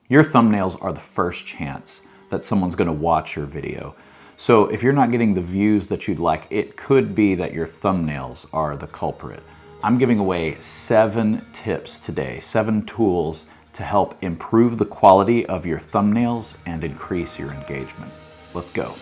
Your thumbnails are the first chance that someone's gonna watch your video. So if you're not getting the views that you'd like, it could be that your thumbnails are the culprit. I'm giving away 7 tips today, 7 tools to help improve the quality of your thumbnails and increase your engagement. Let's go.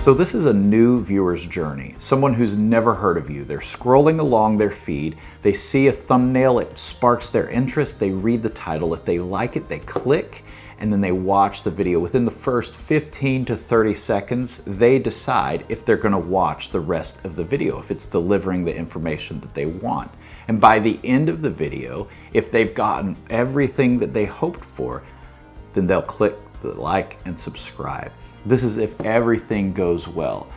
So this is a new viewer's journey, someone who's never heard of you. They're scrolling along their feed, they see a thumbnail, it sparks their interest, they read the title. If they like it, they click, and then they watch the video. Within the first 15 to 30 seconds, they decide if they're gonna watch the rest of the video, if it's delivering the information that they want. And by the end of the video, if they've gotten everything that they hoped for, then they'll click the like and subscribe. This is if everything goes well.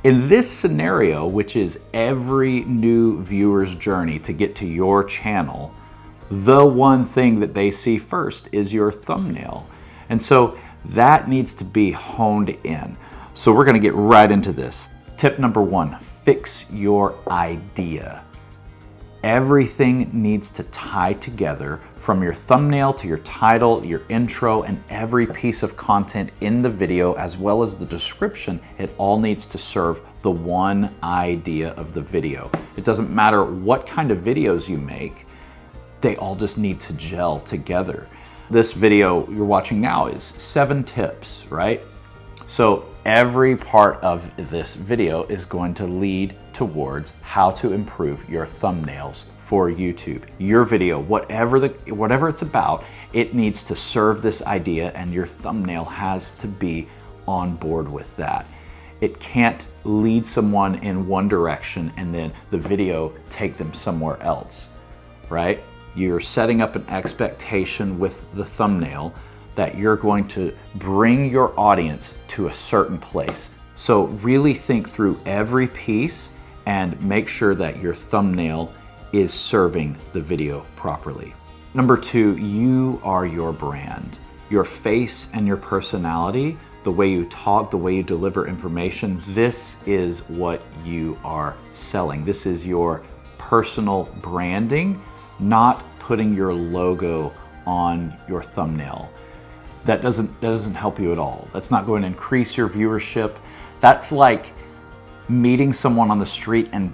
In this scenario, which is every new viewer's journey to get to your channel, the one thing that they see first is your thumbnail. And so that needs to be honed in. So we're gonna get right into this. Tip number 1, fix your idea. Everything needs to tie together, from your thumbnail to your title, your intro, and every piece of content in the video, as well as the description. It all needs to serve the one idea of the video. It doesn't matter what kind of videos you make, they all just need to gel together. This video you're watching now is 7 tips, right? So every part of this video is going to lead towards how to improve your thumbnails for YouTube. Your video, whatever it's about, it needs to serve this idea, and your thumbnail has to be on board with that. It can't lead someone in one direction and then the video take them somewhere else, right? You're setting up an expectation with the thumbnail that you're going to bring your audience to a certain place. So really think through every piece and make sure that your thumbnail is serving the video properly. Number 2, you are your brand. Your face and your personality, the way you talk, the way you deliver information, this is what you are selling. This is your personal branding, not putting your logo on your thumbnail. That doesn't help you at all. That's not going to increase your viewership. That's like meeting someone on the street, and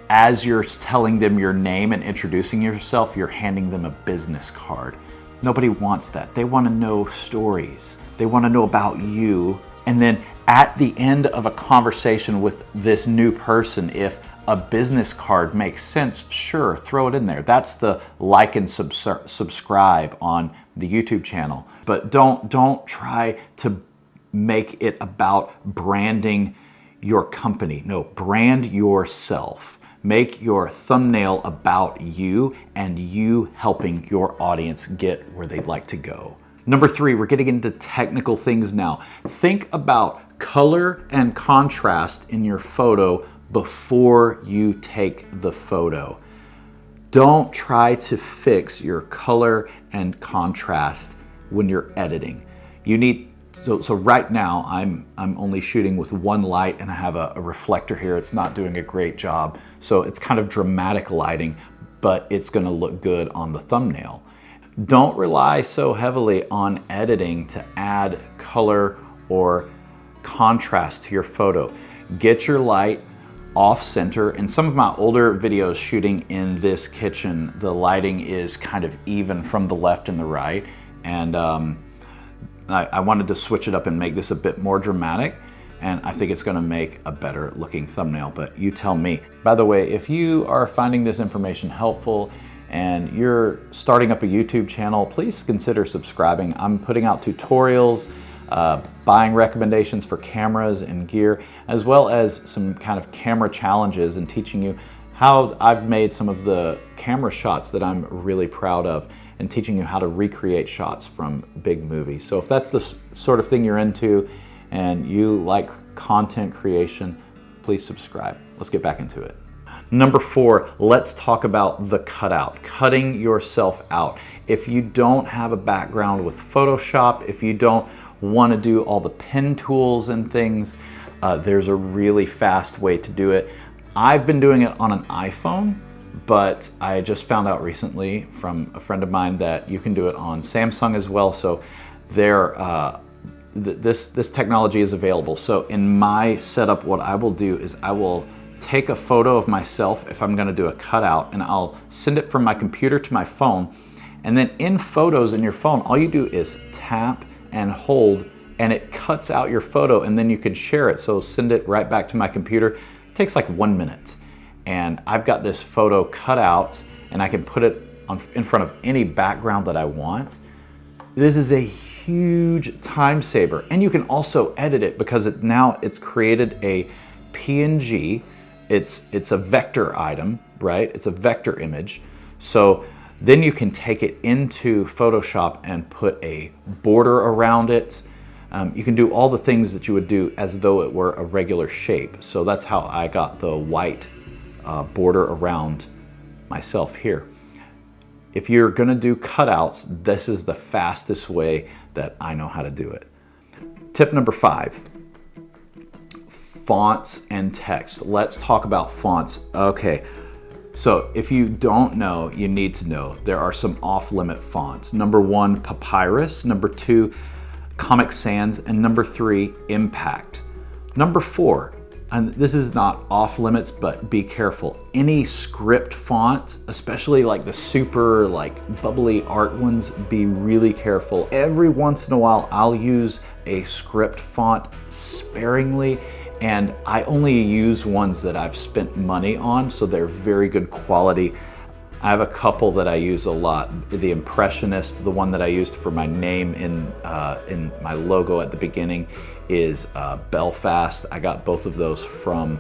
as you're telling them your name and introducing yourself, you're handing them a business card. Nobody wants that. They want to know stories. They want to know about you. And then at the end of a conversation with this new person, if a business card makes sense, sure, throw it in there. That's the like and subscribe on the YouTube channel. But don't try to make it about branding your company. No, brand yourself. Make your thumbnail about you and you helping your audience get where they'd like to go. Number 3, we're getting into technical things now. Think about color and contrast in your photo before you take the photo. Don't try to fix your color and contrast when you're editing. You need, so right now I'm only shooting with one light and I have a reflector here. It's not doing a great job. So it's kind of dramatic lighting, but it's gonna look good on the thumbnail. Don't rely so heavily on editing to add color or contrast to your photo. Get your light off center. In some of my older videos shooting in this kitchen, the lighting is kind of even from the left and the right. And I wanted to switch it up and make this a bit more dramatic. And I think it's gonna make a better looking thumbnail, but you tell me. By the way, if you are finding this information helpful and you're starting up a YouTube channel, please consider subscribing. I'm putting out tutorials, buying recommendations for cameras and gear, as well as some kind of camera challenges and teaching you how I've made some of the camera shots that I'm really proud of, and teaching you how to recreate shots from big movies. So if that's the sort of thing you're into and you like content creation, please subscribe. Let's get back into it. Number 4, let's talk about the cutout, cutting yourself out. If you don't have a background with Photoshop, if you don't want to do all the pen tools and things, there's a really fast way to do it. I've been doing it on an iPhone, but I just found out recently from a friend of mine that you can do it on Samsung as well. So this technology is available. So in my setup, what I will do is I will take a photo of myself if I'm gonna do a cutout, and I'll send it from my computer to my phone. And then in Photos in your phone, all you do is tap and hold, and it cuts out your photo, and then you can share it. So send it right back to my computer. It takes like 1 minute. And I've got this photo cut out, and I can put it in front of any background that I want. This is a huge time saver. And you can also edit it because now it's created a PNG. It's a vector item, right? It's a vector image. So then you can take it into Photoshop and put a border around it. You can do all the things that you would do as though it were a regular shape. So that's how I got the white border around myself here. If you're gonna do cutouts, this is the fastest way that I know how to do it. Tip number 5. Fonts and text. Let's talk about fonts. Okay, so if you don't know, you need to know. There are some off-limit fonts. Number 1, Papyrus. Number 2, Comic Sans. And number 3, Impact. Number 4, and this is not off limits, but be careful. Any script font, especially like the super bubbly art ones, be really careful. Every once in a while, I'll use a script font sparingly, and I only use ones that I've spent money on, so they're very good quality. I have a couple that I use a lot. The Impressionist, the one that I used for my name in my logo at the beginning, is Belfast. I got both of those from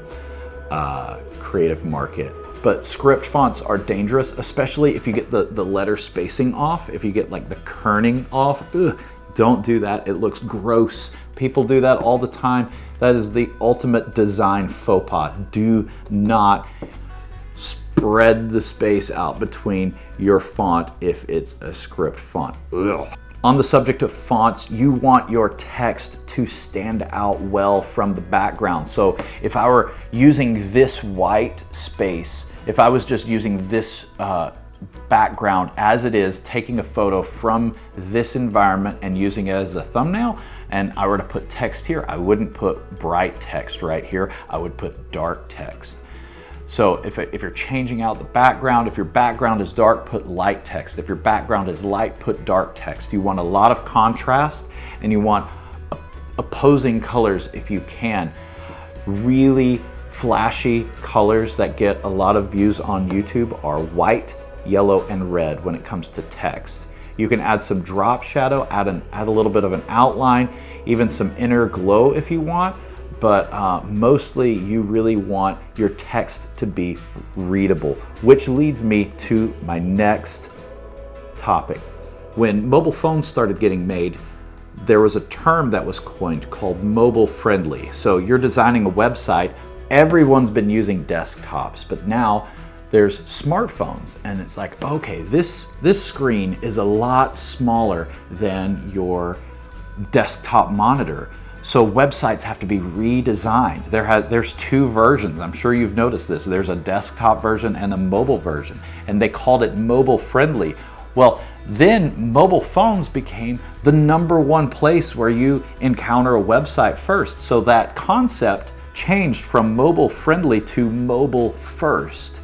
Creative Market. But script fonts are dangerous, especially if you get the letter spacing off, if you get like the kerning off. Ugh, don't do that, it looks gross. People do that all the time. That is the ultimate design faux pas. Do not spread the space out between your font if it's a script font. Ugh. On the subject of fonts, you want your text to stand out well from the background. So if I were using this white space, if I was just using this background as it is, taking a photo from this environment and using it as a thumbnail, and I were to put text here, I wouldn't put bright text right here, I would put dark text. So if you're changing out the background, if your background is dark, put light text. If your background is light, put dark text. You want a lot of contrast, and you want opposing colors if you can. Really flashy colors that get a lot of views on YouTube are white, yellow, and red when it comes to text. You can add some drop shadow, add a little bit of an outline, even some inner glow if you want. But mostly you really want your text to be readable, which leads me to my next topic. When mobile phones started getting made, there was a term that was coined called mobile friendly. So you're designing a website, everyone's been using desktops, but now there's smartphones, and it's like, okay, this screen is a lot smaller than your desktop monitor. So websites have to be redesigned. There's 2 versions. I'm sure you've noticed this. There's a desktop version and a mobile version, and they called it mobile friendly. Well, then mobile phones became the #1 place where you encounter a website first. So that concept changed from mobile friendly to mobile first.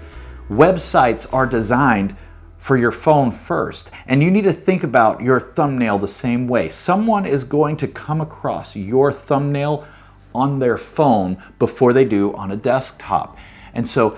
Websites are designed for your phone first, and you need to think about your thumbnail the same way. Someone is going to come across your thumbnail on their phone before they do on a desktop. And so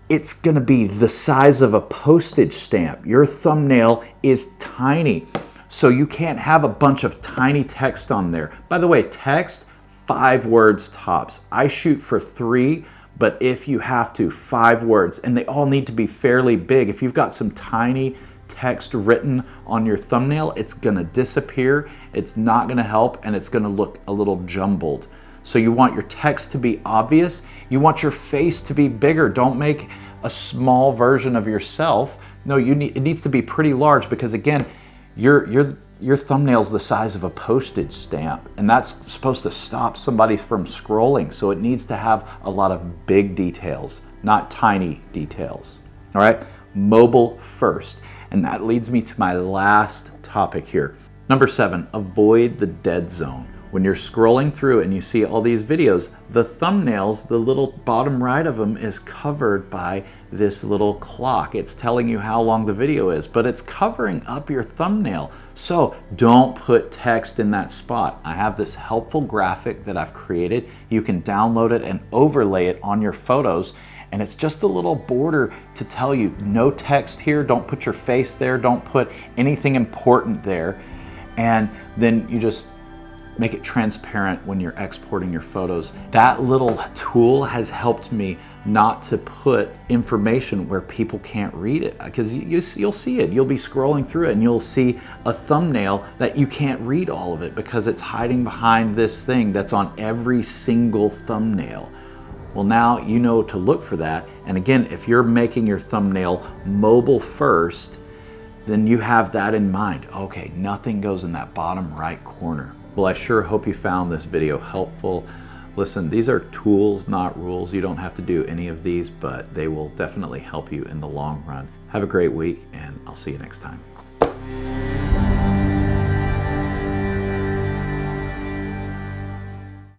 it's gonna be the size of a postage stamp. Your thumbnail is tiny, so you can't have a bunch of tiny text on there. By the way, text, 5 words tops. I shoot for 3, but if you have to, 5 words, and they all need to be fairly big. If you've got some tiny text written on your thumbnail, it's gonna disappear, it's not gonna help, and it's gonna look a little jumbled. So you want your text to be obvious, you want your face to be bigger. Don't make a small version of yourself. No, it needs to be pretty large, because again, you're your thumbnail's the size of a postage stamp, and that's supposed to stop somebody from scrolling. So it needs to have a lot of big details, not tiny details. All right, mobile first. And that leads me to my last topic here. Number 7, avoid the dead zone. When you're scrolling through and you see all these videos, the thumbnails, the little bottom right of them is covered by this little clock. It's telling you how long the video is, but it's covering up your thumbnail. So don't put text in that spot. I have this helpful graphic that I've created. You can download it and overlay it on your photos. And it's just a little border to tell you no text here, don't put your face there, don't put anything important there. And then you just make it transparent when you're exporting your photos. That little tool has helped me not to put information where people can't read it, because you'll see it. You'll be scrolling through it and you'll see a thumbnail that you can't read all of it because it's hiding behind this thing that's on every single thumbnail. Well, now you know to look for that. And again, if you're making your thumbnail mobile first, then you have that in mind. Okay, nothing goes in that bottom right corner. Well, I sure hope you found this video helpful. Listen, these are tools, not rules. You don't have to do any of these, but they will definitely help you in the long run. Have a great week, and I'll see you next time.